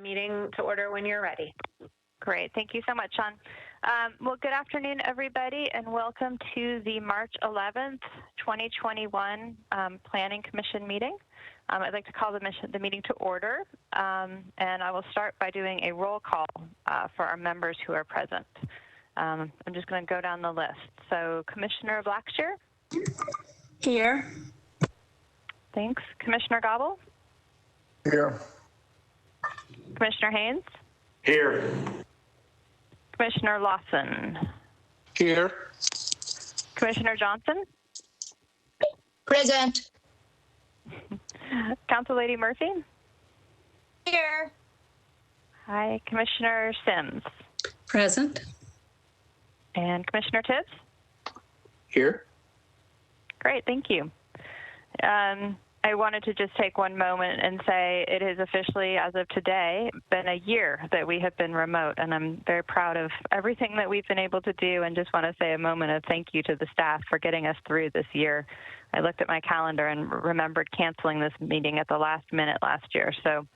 Meeting to order when you're ready. Great. Thank you so much, Sean. Well, good afternoon, everybody, and welcome to the March 11th, 2021 Planning Commission meeting. I'd like to call the meeting to order, and I will start by doing a roll call for our members who are present. I'm just going to go down the list. So Commissioner Blackshear? Here. Thanks. Commissioner Gobble? Here. Commissioner Haynes? Here. Commissioner Lawson? Here. Commissioner Johnson? Present. Council Lady Murphy? Here. Hi. Commissioner Sims? Present. And Commissioner Tibbs? Here. Great, thank you. I wanted to just take one moment and say it is officially, as of today, been a year that we have been remote, and I'm very proud of everything that we've been able to do, and just want to say a moment of thank you to the staff for getting us through this year. I looked at my calendar and remembered canceling this meeting at the last minute last year, so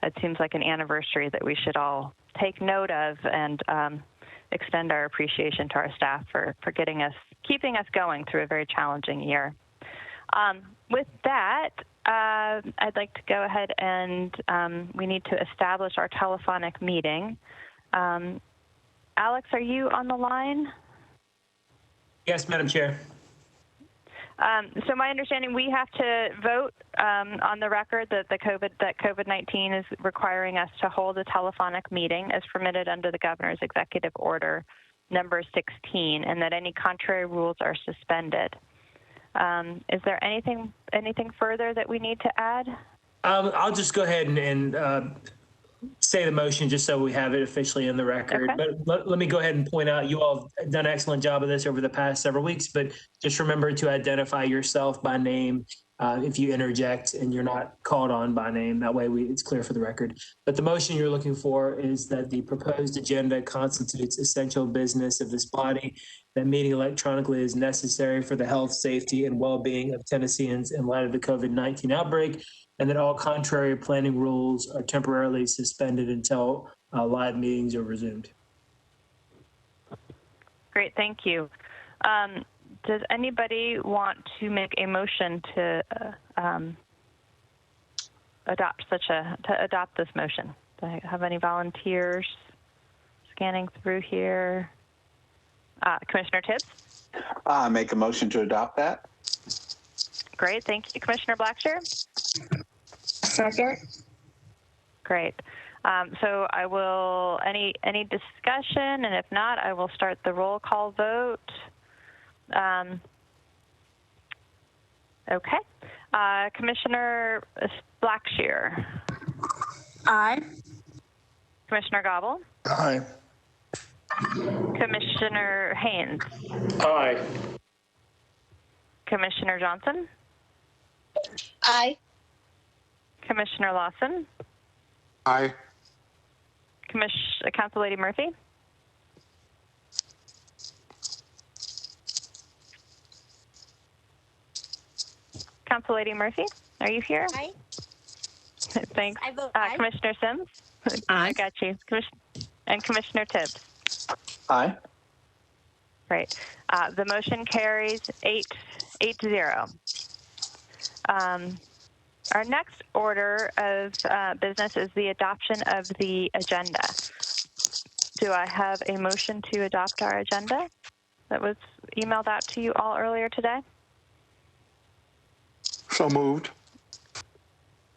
it seems like an anniversary that we should all take note of and extend our appreciation to our staff for keeping us going through a very challenging year. With that, I'd like to go ahead and we need to establish our telephonic meeting. Alex, are you on the line? Yes, Madam Chair. So my understanding, we have to vote on the record that COVID-19 is requiring us to hold a telephonic meeting as permitted under the governor's executive order number 16, and that any contrary rules are suspended. Is there anything further that we need to add? I'll just go ahead and say the motion just so we have it officially in the record. Okay. But let me go ahead and point out, you all have done an excellent job of this over the past several weeks, but just remember to identify yourself by name if you interject and you're not called on by name. That way it's clear for the record. But the motion you're looking for is that the proposed agenda constitutes essential business of this body, that meeting electronically is necessary for the health, safety, and well-being of Tennesseans in light of the COVID-19 outbreak, and that all contrary planning rules are temporarily suspended until live meetings are resumed. Great, thank you. Does anybody want to make a motion to adopt this motion? Do I have any volunteers scanning through here? Commissioner Tibbs? Make a motion to adopt that. Great, thank you. Commissioner Blackshear? Second. Great. So I will, any discussion, and if not, I will start the roll call vote. Okay. Commissioner Blackshear? Aye. Commissioner Gobble? Aye. Commissioner Haynes? Aye. Commissioner Johnson? Aye. Commissioner Lawson? Aye. Council Lady Murphy? Council Lady Murphy, are you here? Aye. Thanks. I vote aye. Commissioner Sims? Aye. I got you. And Commissioner Tibbs? Aye. Great. The motion carries 8-0. Our next order of business is the adoption of the agenda. Do I have a motion to adopt our agenda that was emailed out to you all earlier today? So moved.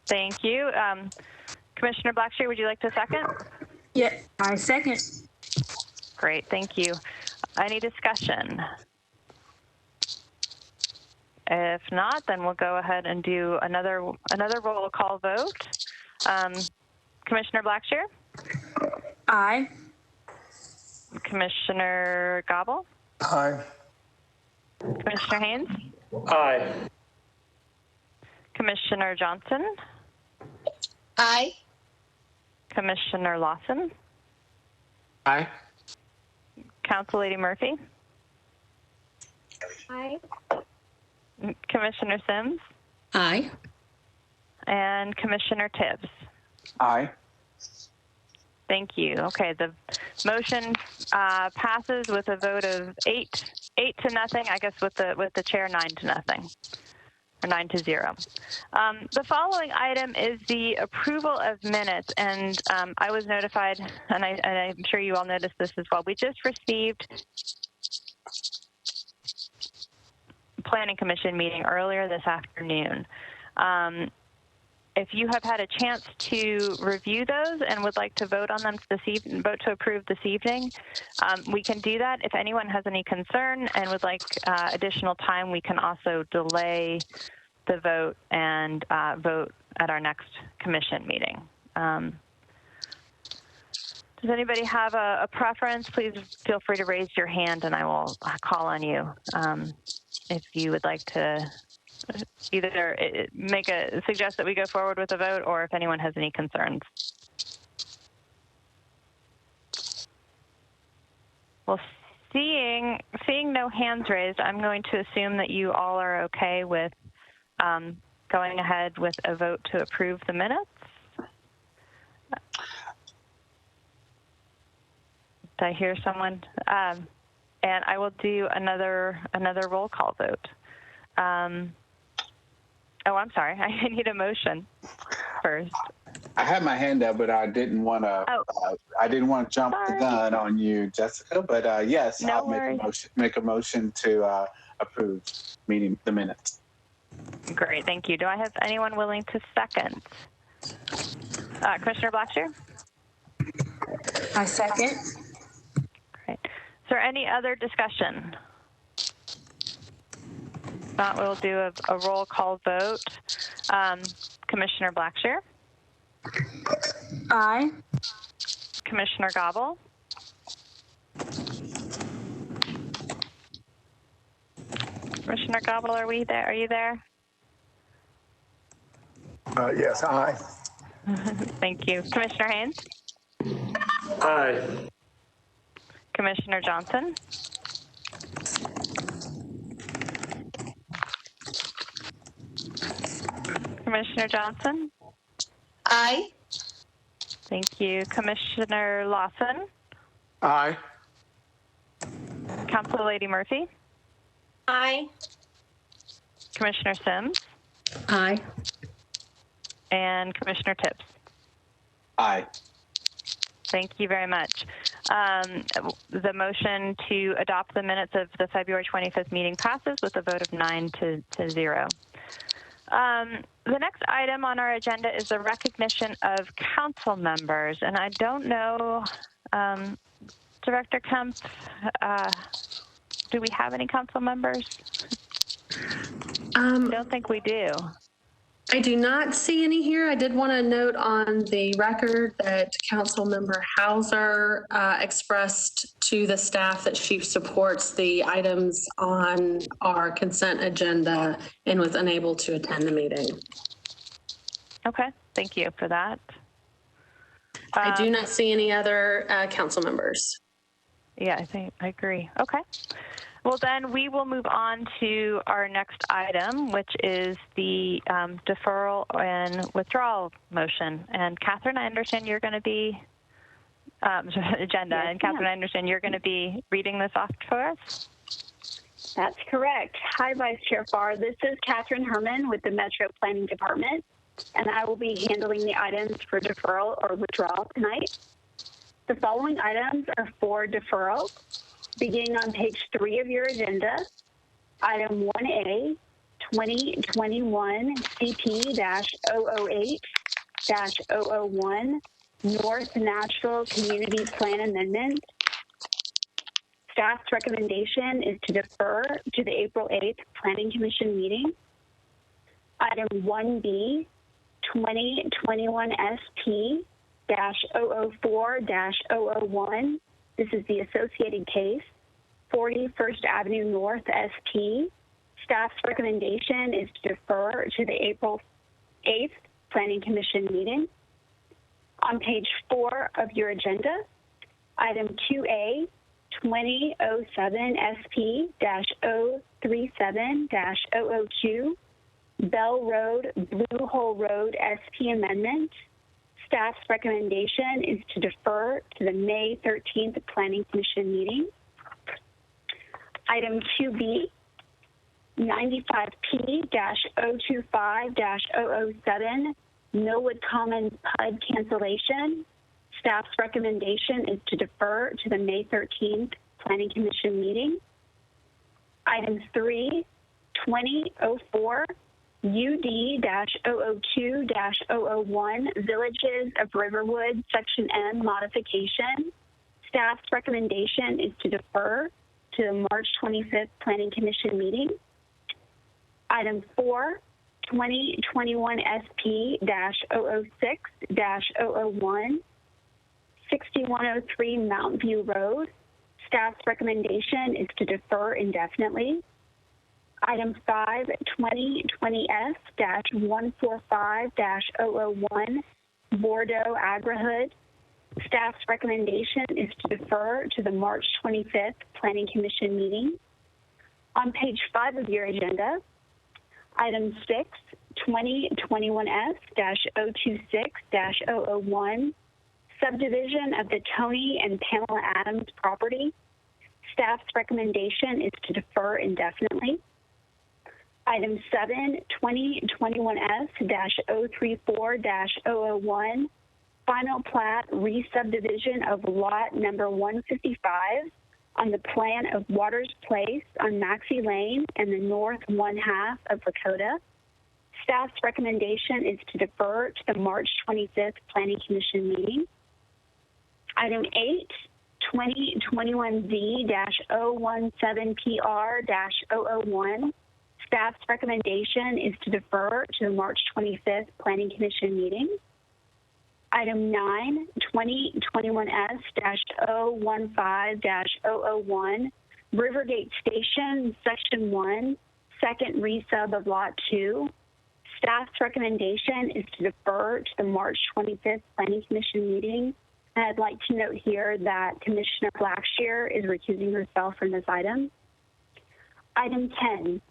Thank you. Commissioner Blackshear, would you like to second? Yeah, I second. Great, thank you. Any discussion? If not, then we'll go ahead and do another roll call vote. Commissioner Blackshear? Aye. Commissioner Gobble? Aye. Commissioner Haynes? Aye. Commissioner Johnson? Aye. Commissioner Lawson? Aye. Council Lady Murphy? Aye. Commissioner Sims? Aye. And Commissioner Tibbs? Aye. Thank you. Okay, the motion passes with a vote of 8 to nothing. I guess with the chair 9 to nothing, or 9 to 0. The following item is the approval of minutes, and I was notified, and I'm sure you all noticed this as well. We just received a Planning Commission meeting earlier this afternoon. If you have had a chance to review those and would like to vote on them vote to approve this evening, we can do that. If anyone has any concern and would like additional time, we can also delay the vote and vote at our next commission meeting. Does anybody have a preference? Please feel free to raise your hand and I will call on you if you would like to either suggest that we go forward with a vote, or if anyone has any concerns. Well, seeing no hands raised, I'm going to assume that you all are okay with going ahead with a vote to approve the minutes. Did I hear someone? And I will do another roll call vote. Oh, I'm sorry. I need a motion first. I had my hand up, but I didn't want to. I didn't want to jump the gun on you, Jessica. But yes, no I'll worries. make a motion to approve the minutes. Great, thank you. Do I have anyone willing to second? Commissioner Blackshear? I second. Great. Is there any other discussion? If not, we'll do a roll call vote. Commissioner Blackshear? Aye. Commissioner Gobble? Commissioner Gobble, are you there? Yes, aye. Thank you. Commissioner Haynes? Aye. Commissioner Johnson? Commissioner Johnson? Aye. Thank you. Commissioner Lawson? Aye. Council Lady Murphy? Aye. Commissioner Sims? Aye. And Commissioner Tips? Aye. Thank you very much. The motion to adopt the minutes of the February 25th meeting passes with a vote of 9 to 0. The next item on our agenda is the recognition of council members. And I don't know, Director Kemp, do we have any council members? I don't think we do. I do not see any here. I did want to note on the record that Councilmember Hauser expressed to the staff that she supports the items on our consent agenda and was unable to attend the meeting. Okay, thank you for that. I do not see any other council members. Yeah, I agree. Okay. Well, then we will move on to our next item, which is the deferral and withdrawal motion. And Catherine, I understand you're going to be agenda. Yes, and Catherine, I understand you're going to be reading this off for us. That's correct. Hi, Vice Chair Farr. This is Catherine Herman with the Metro Planning Department, and I will be handling the items for deferral or withdrawal tonight. The following items are for deferral. Beginning on page 3 of your agenda, item 1A, 2021 CP-008-001, North Nashville Community Plan Amendment. Staff's recommendation is to defer to the April 8th Planning Commission meeting. Item 1B, 2021 SP-004-001. This is the associated case, 40 First Avenue North SP. Staff's recommendation is to defer to the April 8th Planning Commission meeting. On page 4 of your agenda, item 2A, 2007 SP-037-002, Bell Road, Blue Hole Road SP Amendment. Staff's recommendation is to defer to the May 13th Planning Commission meeting. Item 2B, 95P-025-007, Millwood Commons PUD cancellation. Staff's recommendation is to defer to the May 13th Planning Commission meeting. Item 3, 2004, UD-002-001, Villages of Riverwood, Section M modification. Staff's recommendation is to defer to the March 25th Planning Commission meeting. Item 4, 2021 SP-006-001, 6103 Mountain View Road. Staff's recommendation is to defer indefinitely. Item 5, 2020 S-145-001, Bordeaux Agri-Hood. Staff's recommendation is to defer to the March 25th Planning Commission meeting. On page 5 of your agenda, item 6, 2021 S-026-001, subdivision of the Tony and Pamela Adams property. Staff's recommendation is to defer indefinitely. Item 7, 2021 S-034-001, final plat re-subdivision of lot number 155 on the plan of Waters Place on Maxey Lane and the north one-half of Lakota. Staff's recommendation is to defer to the March 25th Planning Commission meeting. Item 8, 2021Z-017PR-001, staff's recommendation is to defer to the March 25th Planning Commission meeting. Item 9, 2021S-015-001, Rivergate Station, Section 1, second resub of Lot 2. Staff's recommendation is to defer to the March 25th Planning Commission meeting. And I'd like to note here that Commissioner Blackshear is recusing herself from this item. Item 10,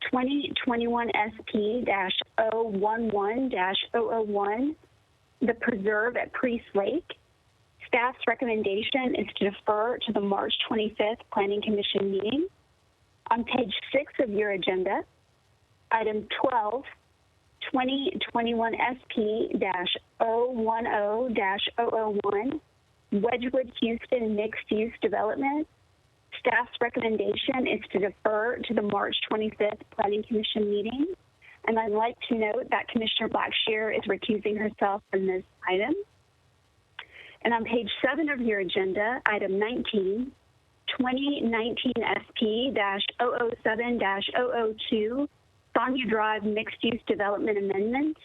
2021 SP-011-001, the preserve at Priest Lake. Staff's recommendation is to defer to the March 25th Planning Commission meeting. On page 6 of your agenda, item 12, 2021 SP-010-001, Wedgwood Houston mixed-use development. Staff's recommendation is to defer to the March 25th Planning Commission meeting. And I'd like to note that Commissioner Blackshear is recusing herself from this item. And on page 7 of your agenda, item 19, 2019 SP-007-002, Sonia Drive mixed-use development amendment.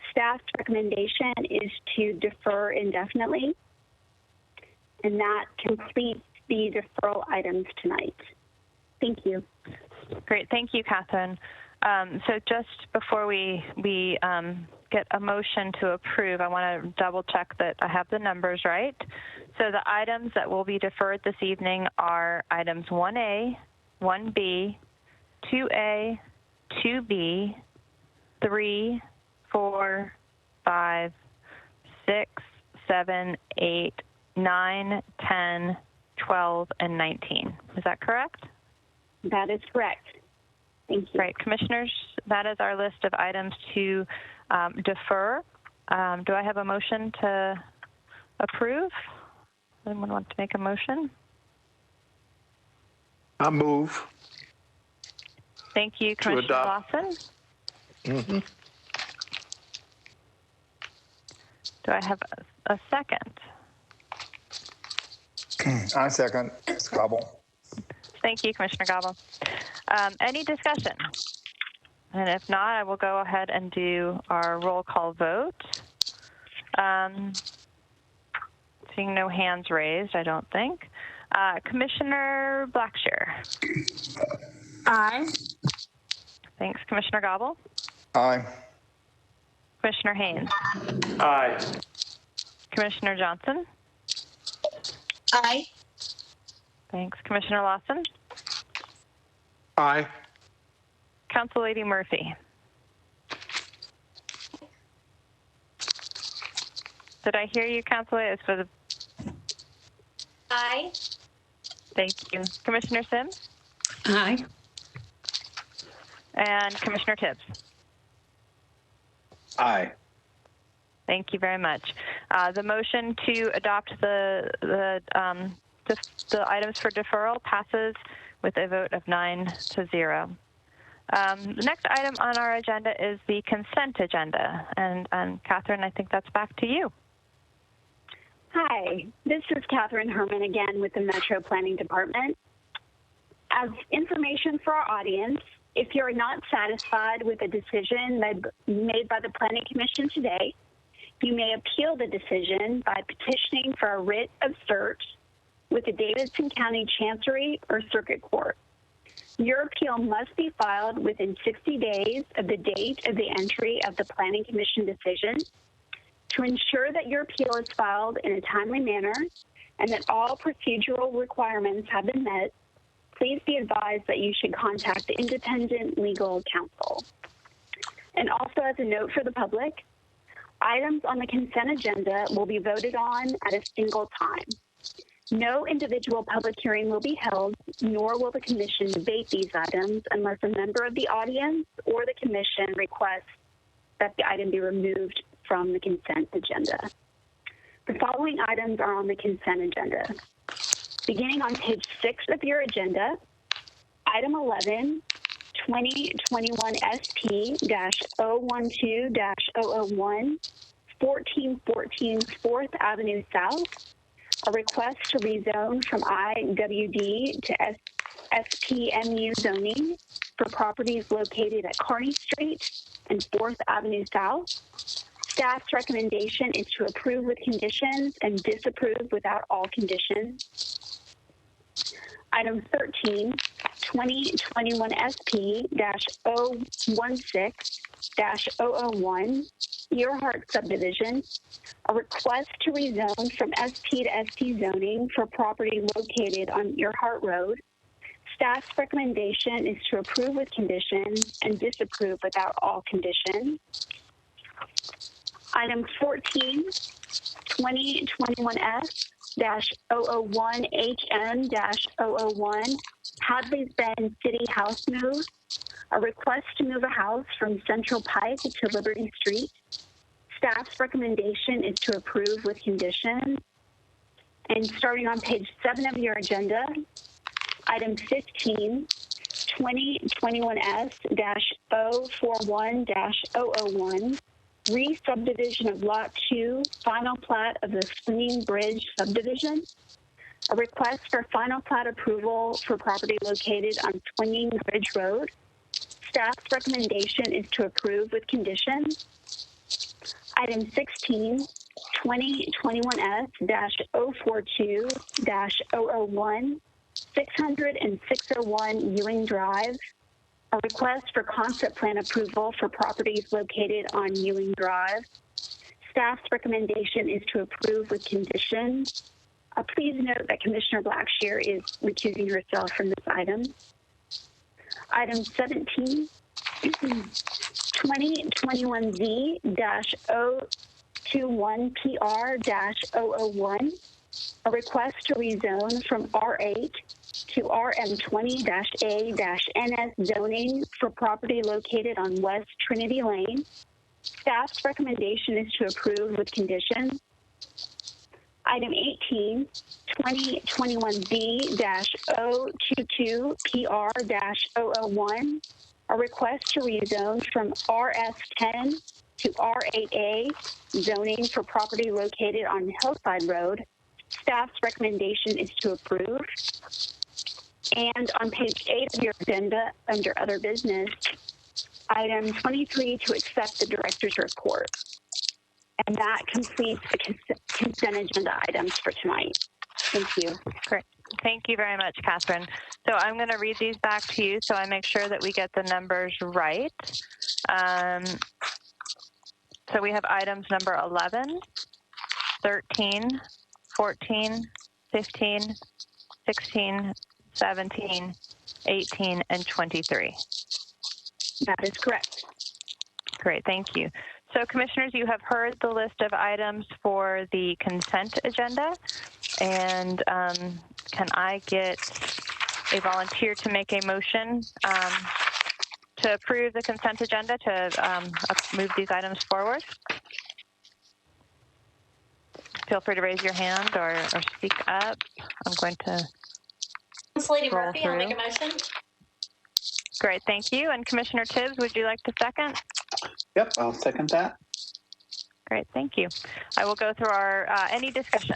Staff's recommendation is to defer indefinitely. And that completes the deferral items tonight. Thank you. Great. Thank you, Catherine. So just before we get a motion to approve, I want to double check that I have the numbers right. So the items that will be deferred this evening are items 1A, 1B, 2A, 2B, 3, 4, 5, 6, 7, 8, 9, 10, 12, and 19. Is that correct? That is correct. Thank you. Right, Commissioners, that is our list of items to defer. Do I have a motion to approve? Anyone want to make a motion? I move. Thank you, Commissioner Lawson. Mm-hmm. Do I have a second? I second. Gobble. Thank you, Commissioner Gobble. Any discussion? And if not, I will go ahead and do our roll call vote. Seeing no hands raised, I don't think. Commissioner Blackshear. Aye. Thanks, Commissioner Gobble. Aye. Commissioner Haynes. Aye. Commissioner Johnson. Aye. Thanks, Commissioner Lawson. Aye. Council Lady Murphy. Did I hear you, Councilor? It's for the. Aye. Thank you. Commissioner Sims? Aye. And Commissioner Tibbs? Aye. Thank you very much. The motion to adopt the items for deferral passes with a vote of 9-0. The next item on our agenda is the consent agenda. And Catherine, I think that's back to you. Hi, this is Catherine Herman again with the Metro Planning Department. As information for our audience, if you're not satisfied with a decision made by the Planning Commission today, you may appeal the decision by petitioning for a writ of cert with the Davidson County Chancery or Circuit Court. Your appeal must be filed within 60 days of the date of the entry of the Planning Commission decision. To ensure that your appeal is filed in a timely manner and that all procedural requirements have been met, please be advised that you should contact independent legal counsel. And also, as a note for the public, items on the consent agenda will be voted on at a single time. No individual public hearing will be held, nor will the commission debate these items unless a member of the audience or the commission requests that the item be removed from the consent agenda. The following items are on the consent agenda. Beginning on page 6 of your agenda, item 11, 2021 SP-012-001, 1414 4th Avenue South, a request to rezone from IWD to SPMU zoning for properties located at Kearney Street and 4th Avenue South. Staff's recommendation is to approve with conditions and disapprove without all conditions. Item 13, 2021 SP-016-001, Earhart Subdivision, a request to rezone from SP to ST zoning for property located on Earhart Road. Staff's recommendation is to approve with conditions and disapprove without all conditions. Item 14, 2021 S-001HM-001, Hadley's Bend City House Move, a request to move a house from Central Pike to Liberty Street. Staff's recommendation is to approve with conditions. And starting on page 7 of your agenda, item 15, 2021 S-041-001, re-subdivision of Lot 2, final plat of the Swinging Bridge subdivision. A request for final plat approval for property located on Swinging Bridge Road. Staff's recommendation is to approve with conditions. Item 16, 2021 S-042-001, 600 and 601 Ewing Drive. A request for concept plan approval for properties located on Ewing Drive. Staff's recommendation is to approve with conditions. Please note that Commissioner Blackshear is recusing herself from this item. Item 17, 2021 Z-021PR-001, a request to rezone from R8 to RM20-A-NS zoning for property located on West Trinity Lane. Staff's recommendation is to approve with conditions. Item 18, 2021 Z-022PR-001, a request to rezone from RS10 to R8A zoning for property located on Hillside Road. Staff's recommendation is to approve. And on page 8 of your agenda, under other business, item 23, to accept the director's report. And that completes the consent agenda items for tonight. Thank you. Great. Thank you very much, Catherine. So I'm going to read these back to you so I make sure that we get the numbers right. So we have items number 11, 13, 14, 15, 16, 17, 18, and 23. That is correct. Great, thank you. So, Commissioners, you have heard the list of items for the consent agenda. And can I get a volunteer to make a motion to approve the consent agenda to move these items forward? Feel free to raise your hand or speak up. I'm going to Lady roll Murphy, through. I'll make a motion. Great, thank you. And Commissioner Tibbs, would you like to second? Yep, I'll second that. Great, thank you. I will go through our, any discussion?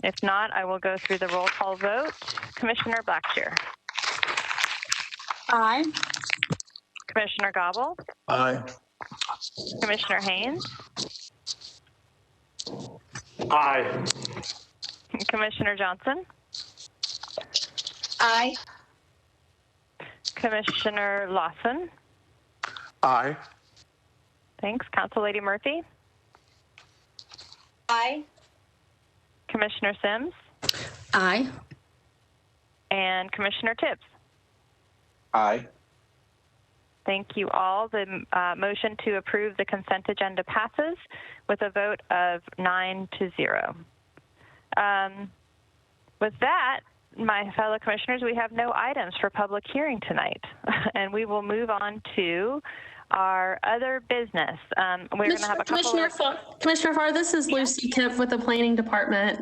If not, I will go through the roll call vote. Commissioner Blackshear. Aye. Commissioner Gobble. Aye. Commissioner Haynes. Aye. Commissioner Johnson. Aye. Commissioner Lawson. Aye. Thanks. Council Lady Murphy. Aye. Commissioner Sims. Aye. And Commissioner Tibbs. Aye. Thank you all. The motion to approve the consent agenda passes with a vote of 9-0. With that, my fellow commissioners, we have no items for public hearing tonight, and we will move on to our other business. We're going to have a couple Commissioner Farr, this is Lucy Kemp with the Planning Department.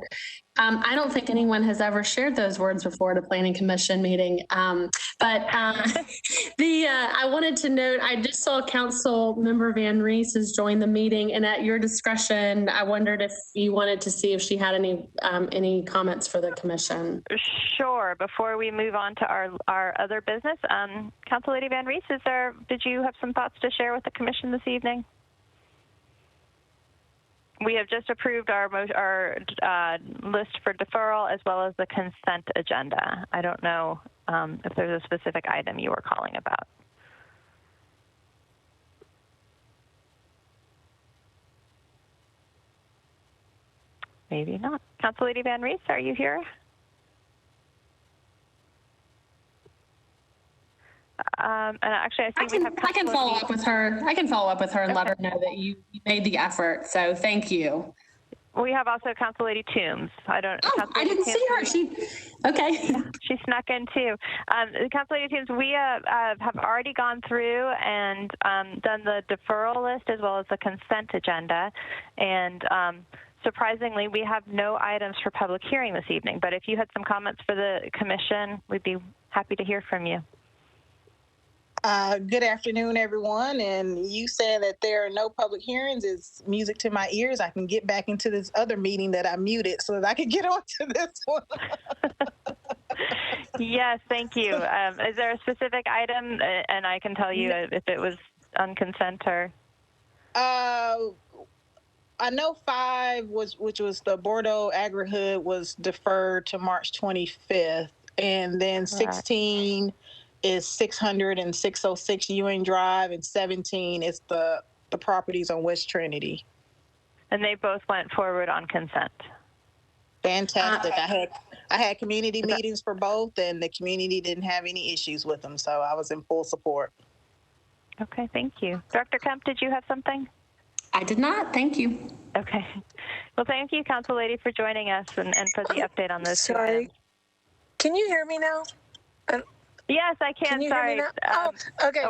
I don't think anyone has ever shared those words before at a Planning Commission meeting. I wanted to note, I just saw Council Member Van Rees has joined the meeting, and at your discretion, I wondered if you wanted to see if she had any comments for the commission. Sure. Before we move on to our other business, Council Lady Van Rees, did you have some thoughts to share with the commission this evening? We have just approved our list for deferral as well as the consent agenda. I don't know if there's a specific item you were calling about. Maybe not. Council Lady Van Rees, are you here? And actually, I can follow up with her. I can follow up with her and let her know that you made the effort. So thank you. We have also Council Lady Toombs. I didn't see her. Okay. She snuck in too. Council Lady Toombs, we have already gone through and done the deferral list as well as the consent agenda. And surprisingly, we have no items for public hearing this evening. But if you had some comments for the commission, we'd be happy to hear from you. Good afternoon, everyone. And you saying that there are no public hearings is music to my ears. I can get back into this other meeting that I muted so that I can get on to this one. Yes, thank you. Is there a specific item? And I can tell you if it was on consent or... I know 5, which was the Bordeaux Agri-Hood, was deferred to March 25th. And then 16... is 600 and 606 Ewing Drive, and 17 is the properties on West Trinity. And they both went forward on consent. Fantastic. I had community meetings for both, and the community didn't have any issues with them, so I was in full support. Okay, thank you. Director Kemp, did you have something? I did not. Thank you. Okay. Well, thank you, Council Lady, for joining us and for the update on those. Sorry. Can you hear me now? Yes, I can. Sorry. Okay.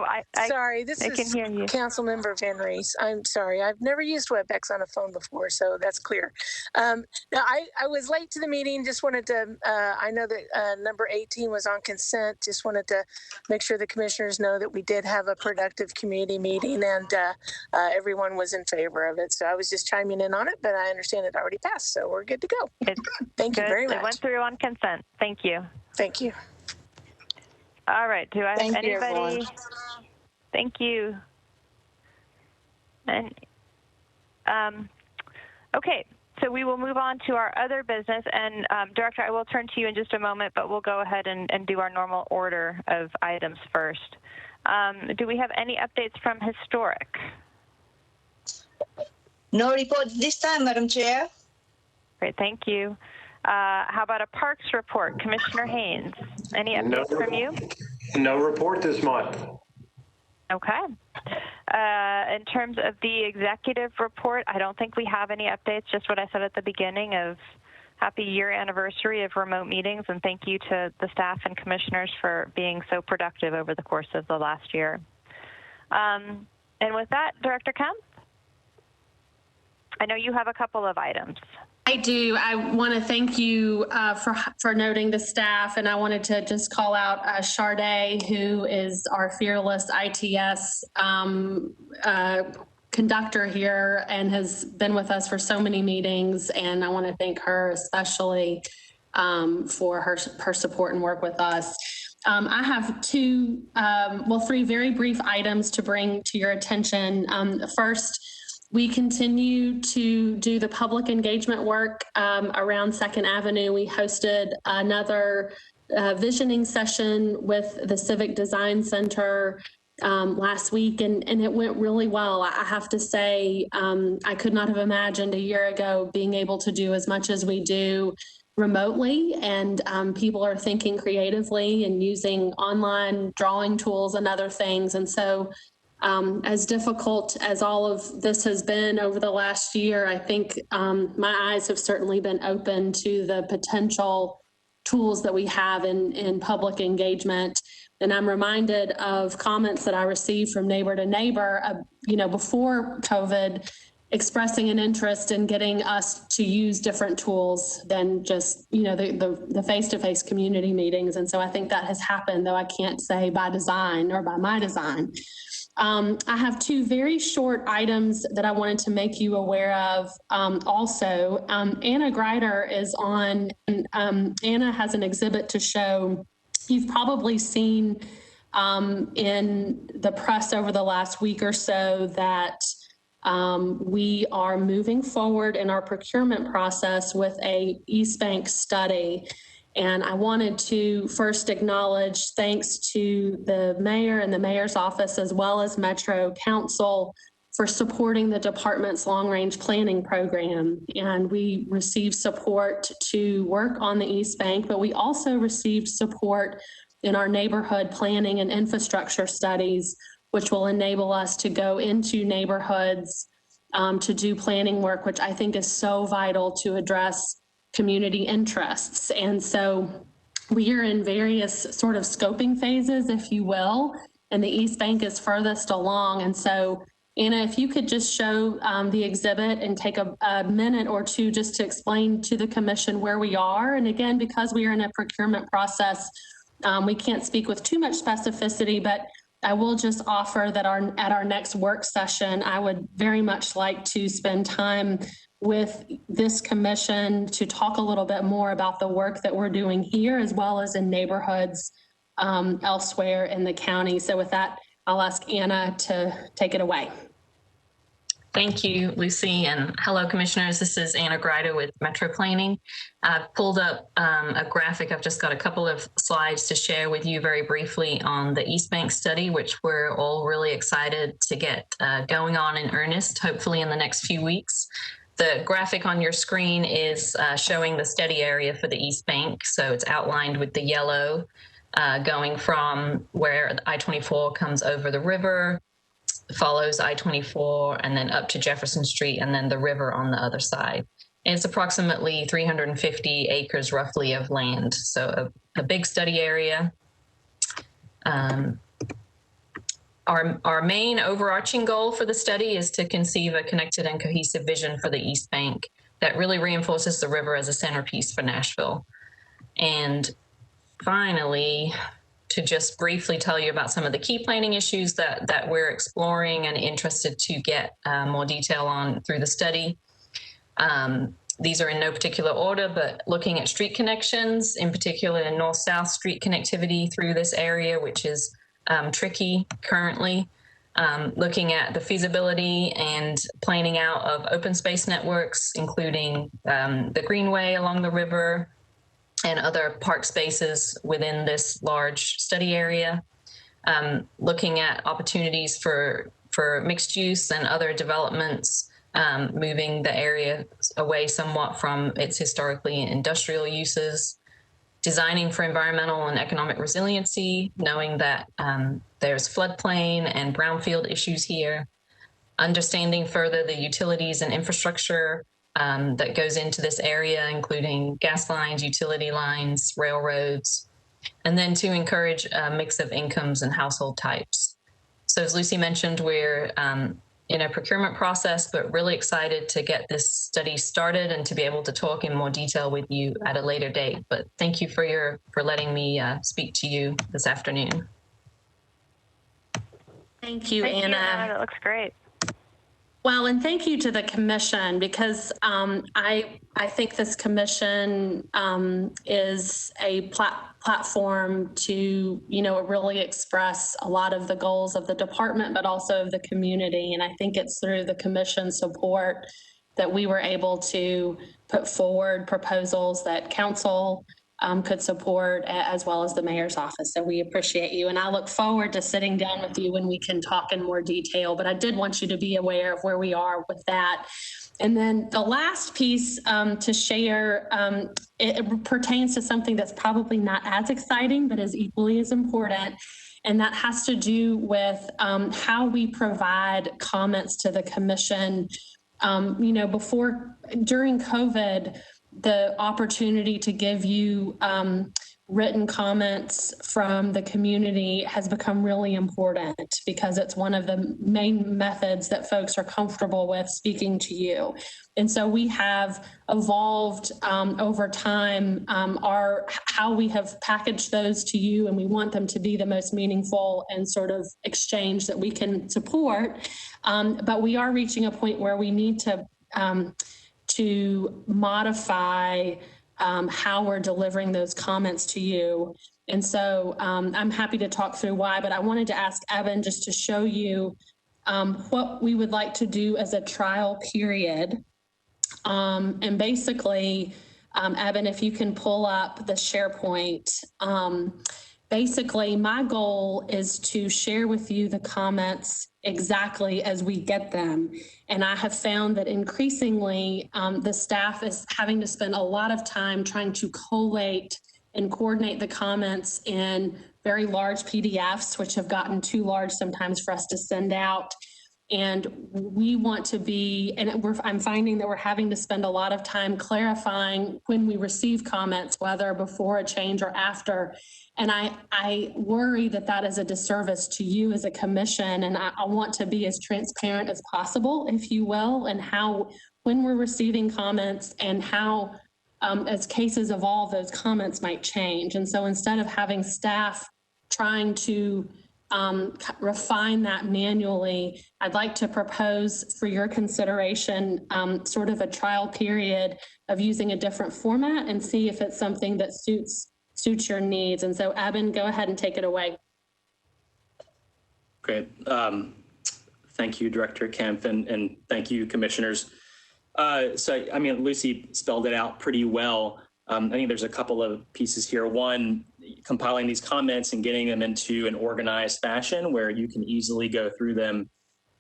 Sorry. I can hear you. Councilmember Van Rees. I'm sorry. I've never used WebEx on a phone before, so that's clear. Now, I was late to the meeting. Just wanted to, I know that number 18 was on consent. Just wanted to make sure the commissioners know that we did have a productive community meeting and everyone was in favor of it. So I was just chiming in on it, but I understand it already passed, so we're good to go. Thank you very much. It went through on consent. Thank you. Thank you. All right. Do I have Thank anybody? You, everyone. Thank you. And okay, so we will move on to our other business. And Director, I will turn to you in just a moment, but we'll go ahead and do our normal order of items first. Do we have any updates from Historic? No report this time, Madam Chair. Great, thank you. How about a Parks report? Commissioner Haynes, any updates from you? No report this month. Okay. In terms of the executive report, I don't think we have any updates, just what I said at the beginning of happy year anniversary of remote meetings, and thank you to the staff and commissioners for being so productive over the course of the last year. And with that, Director Kemp, I know you have a couple of items. I do. I want to thank you for noting the staff, and I wanted to just call out Sade, who is our fearless ITS conductor here and has been with us for so many meetings, and I want to thank her especially for her support and work with us. I have three very brief items to bring to your attention. First, we continue to do the public engagement work around 2nd Avenue. We hosted another visioning session with the Civic Design Center last week, and it went really well. I have to say, I could not have imagined a year ago being able to do as much as we do remotely, and people are thinking creatively and using online drawing tools and other things. And so as difficult as all of this has been over the last year, I think my eyes have certainly been open to the potential tools that we have in public engagement. And I'm reminded of comments that I received from neighbor to neighbor, before COVID, expressing an interest in getting us to use different tools than just, the face-to-face community meetings. And so I think that has happened, though I can't say by design or by my design. I have two very short items that I wanted to make you aware of. Also, Anna Greider is on, and Anna has an exhibit to show. You've probably seen in the press over the last week or so that we are moving forward in our procurement process with a East Bank study. And I wanted to first acknowledge thanks to the mayor and the mayor's office, as well as Metro Council, for supporting the department's long-range planning program. And we received support to work on the East Bank, but we also received support in our neighborhood planning and infrastructure studies, which will enable us to go into neighborhoods to do planning work, which I think is so vital to address community interests. And so we are in various sort of scoping phases, if you will, and the East Bank is furthest along. And so, Anna, if you could just show the exhibit and take a minute or two just to explain to the commission where we are. And again, because we are in a procurement process, we can't speak with too much specificity, but I will just offer that at our next work session, I would very much like to spend time with this commission to talk a little bit more about the work that we're doing here, as well as in neighborhoods elsewhere in the county. So with that, I'll ask Anna to take it away. Thank you, Lucy, and hello, commissioners. This is Anna Greider with Metro Planning. I've pulled up a graphic. I've just got a couple of slides to share with you very briefly on the East Bank study, which we're all really excited to get going on in earnest, hopefully in the next few weeks. The graphic on your screen is showing the study area for the East Bank. So it's outlined with the yellow going from where I-24 comes over the river, follows I-24, and then up to Jefferson Street, and then the river on the other side. And it's approximately 350 acres roughly of land. So a big study area. Our main overarching goal for the study is to conceive a connected and cohesive vision for the East Bank that really reinforces the river as a centerpiece for Nashville. And finally, to just briefly tell you about some of the key planning issues that we're exploring and interested to get more detail on through the study. These are in no particular order, but looking at street connections, in particular north-south street connectivity through this area, which is tricky currently. Looking at the feasibility and planning out of open space networks, including the Greenway along the river and other park spaces within this large study area. Looking at opportunities for mixed use and other developments, moving the area away somewhat from its historically industrial uses. designing for environmental and economic resiliency, knowing that there's floodplain and brownfield issues here, understanding further the utilities and infrastructure that goes into this area, including gas lines, utility lines, railroads, and then to encourage a mix of incomes and household types. So as Lucy mentioned, we're in a procurement process, but really excited to get this study started and to be able to talk in more detail with you at a later date. But thank you for letting me speak to you this afternoon. Thank you, Anna. That looks great. Well, and thank you to the commission, because I think this commission is a platform to, really express a lot of the goals of the department, but also of the community. And I think it's through the commission support that we were able to put forward proposals that council could support, as well as the mayor's office. So we appreciate you. And I look forward to sitting down with you when we can talk in more detail. But I did want you to be aware of where we are with that. And then the last piece to share, it pertains to something that's probably not as exciting, but is equally as important. And that has to do with how we provide comments to the commission. During COVID, the opportunity to give you written comments from the community has become really important, because it's one of the main methods that folks are comfortable with speaking to you. And so we have evolved over time how we have packaged those to you, and we want them to be the most meaningful and sort of exchange that we can support. But we are reaching a point where we need to modify how we're delivering those comments to you. And so I'm happy to talk through why, but I wanted to ask Evan just to show you what we would like to do as a trial period. And basically, Evan, if you can pull up the SharePoint, basically my goal is to share with you the comments exactly as we get them. And I have found that increasingly the staff is having to spend a lot of time trying to collate and coordinate the comments in very large PDFs, which have gotten too large sometimes for us to send out. And we want to be, I'm finding that we're having to spend a lot of time clarifying when we receive comments, whether before a change or after. And I worry that that is a disservice to you as a commission. And I want to be as transparent as possible, if you will, and when we're receiving comments and how, as cases evolve, those comments might change. And so instead of having staff trying to refine that manually, I'd like to propose for your consideration sort of a trial period of using a different format and see if it's something that suits your needs. And so Evan, go ahead and take it away. Great. Thank you, Director Kemp, and thank you, commissioners. Lucy spelled it out pretty well. I think there's a couple of pieces here. One, compiling these comments and getting them into an organized fashion where you can easily go through them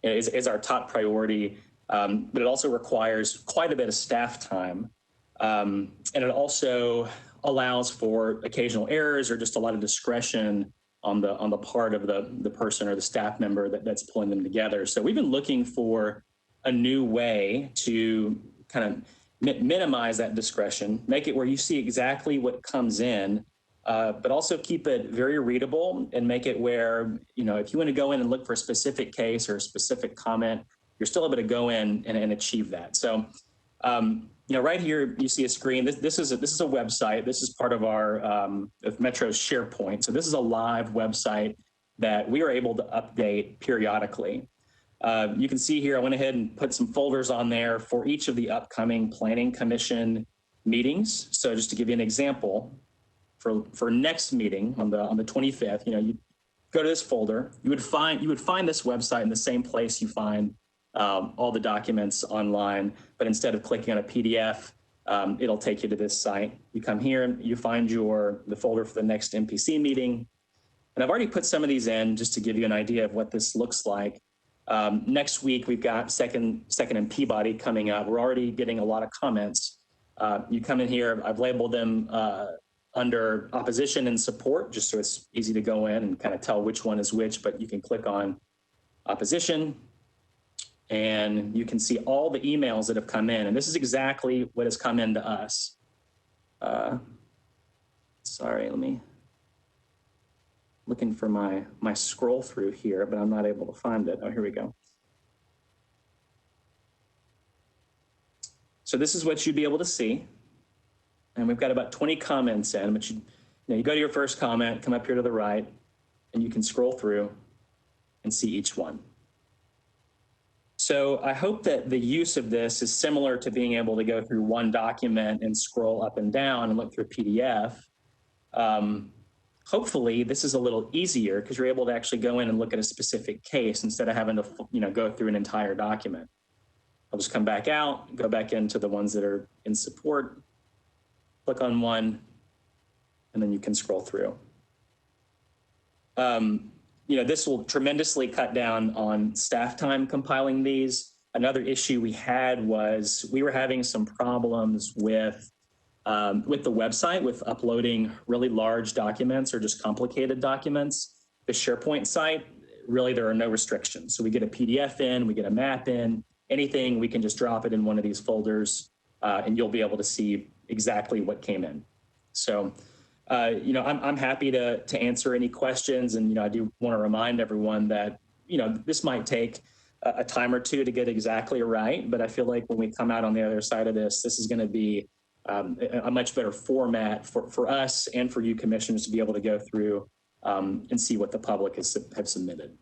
is our top priority. But it also requires quite a bit of staff time. And it also allows for occasional errors or just a lot of discretion on the part of the person or the staff member that's pulling them together. So we've been looking for a new way to kind of minimize that discretion, make it where you see exactly what comes in, but also keep it very readable and make it where, if you want to go in and look for a specific case or a specific comment, you're still able to go in and achieve that. So, right here, you see a screen. This is a website. This is part of our of Metro's SharePoint. So this is a live website that we are able to update periodically. You can see here, I went ahead and put some folders on there for each of the upcoming Planning Commission meetings. So just to give you an example, for next meeting on the 25th, you go to this folder, you would find this website in the same place you find all the documents online, but instead of clicking on a PDF, it'll take you to this site. You come here and you find the folder for the next MPC meeting. And I've already put some of these in just to give you an idea of what this looks like. Next week, we've got second and Peabody coming up. We're already getting a lot of comments. You come in here, I've labeled them under opposition and support, just so it's easy to go in and kind of tell which one is which, but you can click on opposition and you can see all the emails that have come in. And this is exactly what has come in to us. Sorry, looking for my scroll through here, but I'm not able to find it. Oh, here we go. So this is what you'd be able to see. And we've got about 20 comments in, but you go to your first comment, come up here to the right, and you can scroll through and see each one. So I hope that the use of this is similar to being able to go through one document and scroll up and down and look through a PDF. Hopefully this is a little easier because you're able to actually go in and look at a specific case instead of having to go through an entire document. I'll just come back out, go back into the ones that are in support, click on one, and then you can scroll through. This will tremendously cut down on staff time compiling these. Another issue we had was we were having some problems with the website, with uploading really large documents or just complicated documents. The SharePoint site, really there are no restrictions. So we get a PDF in, we get a map in, anything, we can just drop it in one of these folders and you'll be able to see exactly what came in. So, I'm happy to answer any questions. And, I do want to remind everyone that, this might take a time or two to get exactly right. But I feel like when we come out on the other side of this, this is going to be a much better format for us and for you commissioners to be able to go through and see what the public have submitted.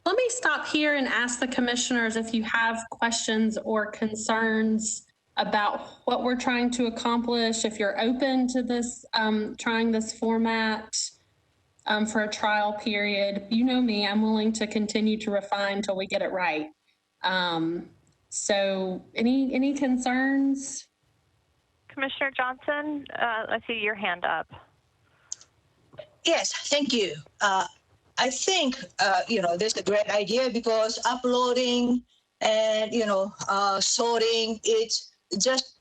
Let me stop here and ask the commissioners if you have questions or concerns about what we're trying to accomplish, if you're open to this, trying this format for a trial period. You know me, I'm willing to continue to refine until we get it right. So any concerns? Commissioner Johnson, I see your hand up. Yes, thank you. I think, this is a great idea because uploading and, sorting, it's just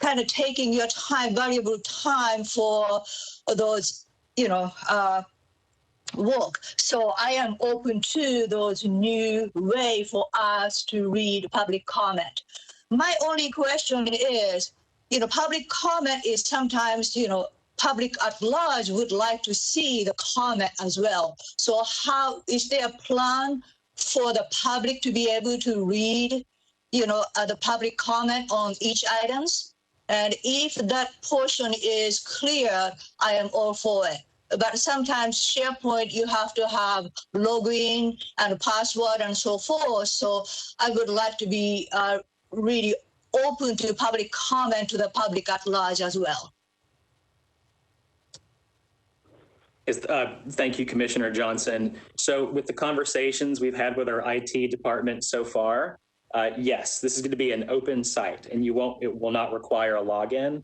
kind of taking your time, valuable time for those, work. So I am open to those new way for us to read public comment. My only question is, public comment is sometimes, public at large would like to see the comment as well. So how is there a plan for the public to be able to read, the public comment on each items? And if that portion is clear, I am all for it. But sometimes SharePoint, you have to have login and password and so forth. So I would like to be really open to public comment to the public at large as well. Thank you, Commissioner Johnson. So with the conversations we've had with our IT department so far, yes, this is going to be an open site and it will not require a login.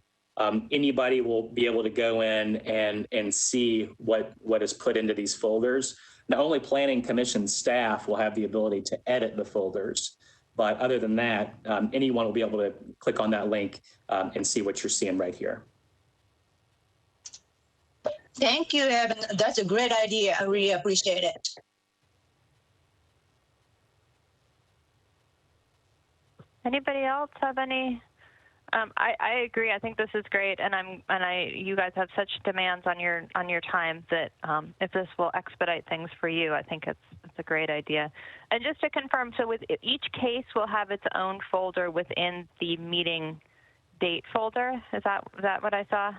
Anybody will be able to go in and see what is put into these folders. Not only Planning Commission staff will have the ability to edit the folders, but other than that, anyone will be able to click on that link and see what you're seeing right here. Thank you, Evan. That's a great idea. I really appreciate it. Anybody else have any? I agree. I think this is great, and you guys have such demands on your time that if this will expedite things for you, I think it's a great idea. And just to confirm, so with each case will have its own folder within the meeting date folder. Is that what I saw?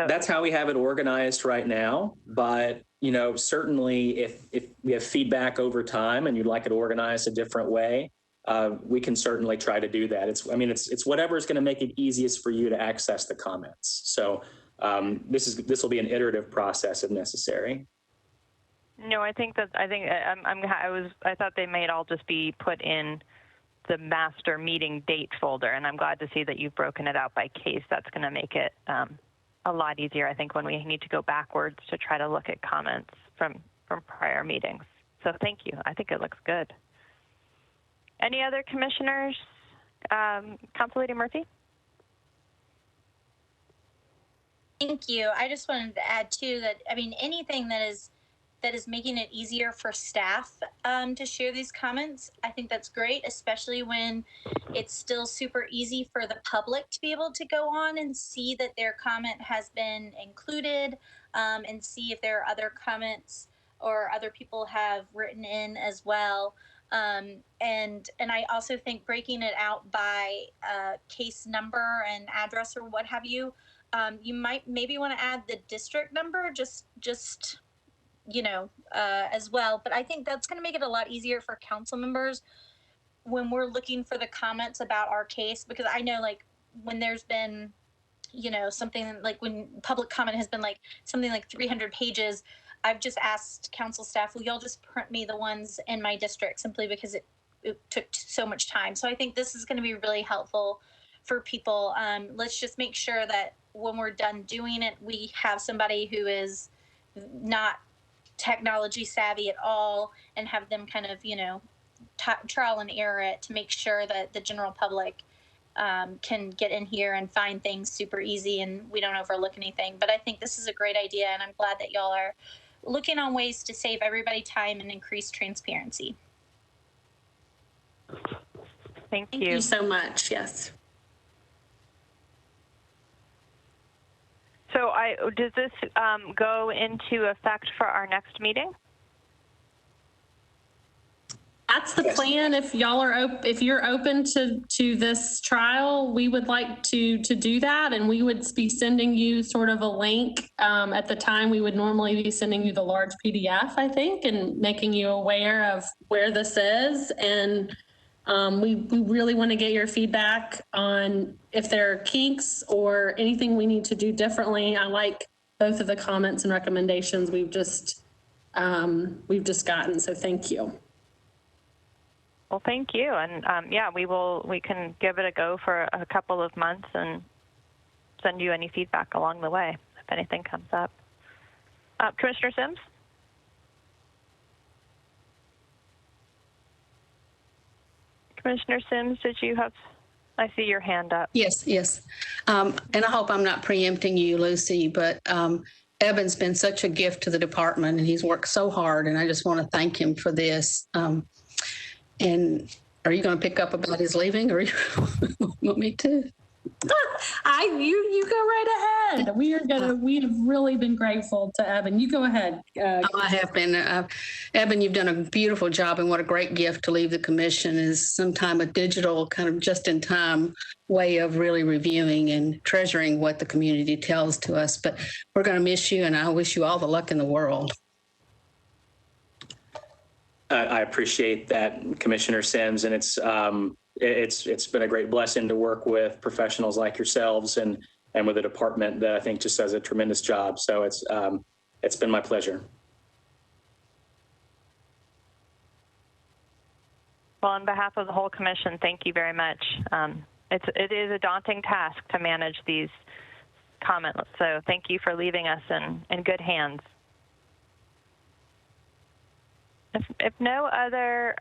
That's how we have it organized right now. But certainly if we have feedback over time and you'd like it organized a different way, we can certainly try to do that. It's whatever is going to make it easiest for you to access the comments. So this will be an iterative process if necessary. No, I thought they might all just be put in the master meeting date folder, and I'm glad to see that you've broken it out by case. That's going to make it a lot easier, I think, when we need to go backwards to try to look at comments from prior meetings. So thank you. I think it looks good. Any other commissioners Council Lady Murphy? Thank you. I just wanted to add too that, I mean, anything that is making it easier for staff to share these comments, I think that's great, especially when it's still super easy for the public to be able to go on and see that their comment has been included, and see if there are other comments or other people have written in as well. And I also think breaking it out by case number and address or what have you, you might maybe want to add the district number, just as well. But I think that's going to make it a lot easier for council members when we're looking for the comments about our case, because I know, like, when there's been, something like when public comment has been like something like 300 pages, I've just asked council staff, will y'all just print me the ones in my district, simply because it took so much time. So I think this is going to be really helpful for people. Let's just make sure that when we're done doing it, we have somebody who is not technology savvy at all, and have them kind of, trial and error it to make sure that the general public can get in here and find things super easy and we don't overlook anything. But I think this is a great idea, and I'm glad that y'all are looking on ways to save everybody time and increase transparency. Thank you. Thank you so much. Yes. So does this go into effect for our next meeting? That's the plan. If y'all are if you're open to this trial, we would like to do that, and we would be sending you sort of a link. At the time, we would normally be sending you the large PDF, I think, and making you aware of where this is. And we really want to get your feedback on if there are kinks or anything we need to do differently. I like both of the comments and recommendations we've just gotten. So thank you. Well, thank you. And we can give it a go for a couple of months and send you any feedback along the way if anything comes up. Commissioner Sims? Commissioner Sims, did you have, I see your hand up. Yes. And I hope I'm not preempting you, Lucy, but Evan's been such a gift to the department, and he's worked so hard, and I just want to thank him for this. And are you going to pick up about his leaving, or you want me to? You go right ahead. We have really been grateful to Evan. You go ahead. I have been. Evan, you've done a beautiful job, and what a great gift to leave the commission is sometime a digital kind of just-in-time way of really reviewing and treasuring what the community tells to us. But we're going to miss you, and I wish you all the luck in the world. I appreciate that, Commissioner Sims, and it's been a great blessing to work with professionals like yourselves and with a department that I think just does a tremendous job. So it's been my pleasure. Well, on behalf of the whole commission, thank you very much. It is a daunting task to manage these comments, so thank you for leaving us in good hands. If no other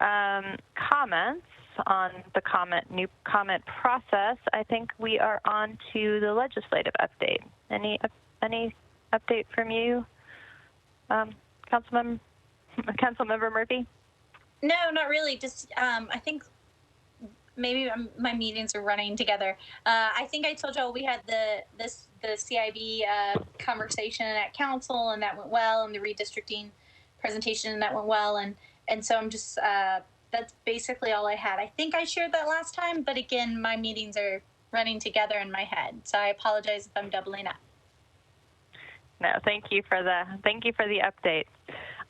comments on the new comment process, I think we are on to the legislative update. Any update from you, Councilmember Murphy? No, not really. Just I think maybe my meetings are running together. I think I told y'all we had the CIB conversation at council, and that went well, and the redistricting presentation, and that went well, and so I'm just that's basically all I had. I think I shared that last time, but again, my meetings are running together in my head, so I apologize if I'm doubling up. No, thank you for the update.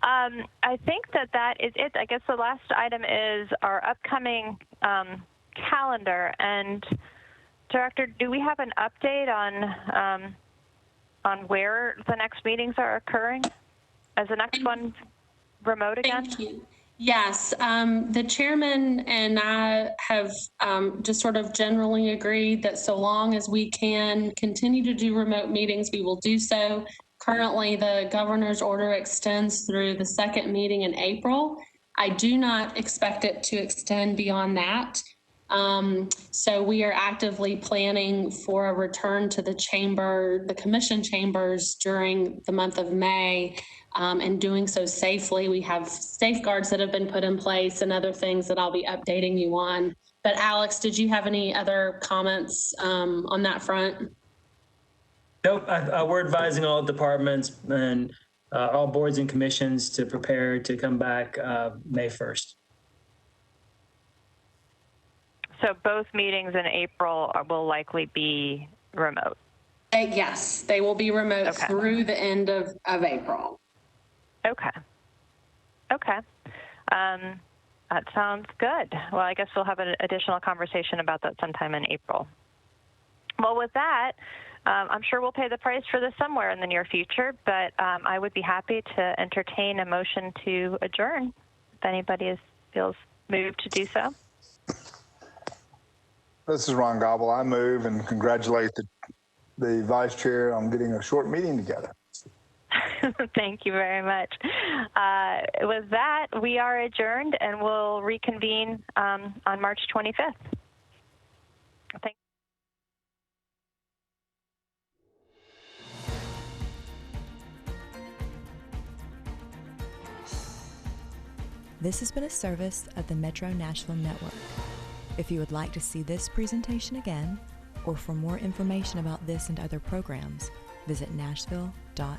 I think that is it. I guess the last item is our upcoming calendar. And Director, do we have an update on where the next meetings are occurring? Is the next one remote again? Thank you. Yes, the chairman and I have just sort of generally agreed that so long as we can continue to do remote meetings, we will do so. Currently, the governor's order extends through the second meeting in April. I do not expect it to extend beyond that. So we are actively planning for a return to the commission chambers during the month of May, and doing so safely. We have safeguards that have been put in place and other things that I'll be updating you on. But Alex, did you have any other comments on that front? Nope. We're advising all departments and all boards and commissions to prepare to come back May 1st. So both meetings in April will likely be remote? Yes, they will be remote through the end of April. Okay. Okay. That sounds good. Well, I guess we'll have an additional conversation about that sometime in April. Well, with that, I'm sure we'll pay the price for this somewhere in the near future, but I would be happy to entertain a motion to adjourn if anybody feels moved to do so. This is Ron Gobble. I move and congratulate the vice chair on getting a short meeting together. Thank you very much. With that, we are adjourned and we'll reconvene on March 25th. Thank you. This has been a service of the Metro Nashville Network. If you would like to see this presentation again, or for more information about this and other programs, visit nashville.gov.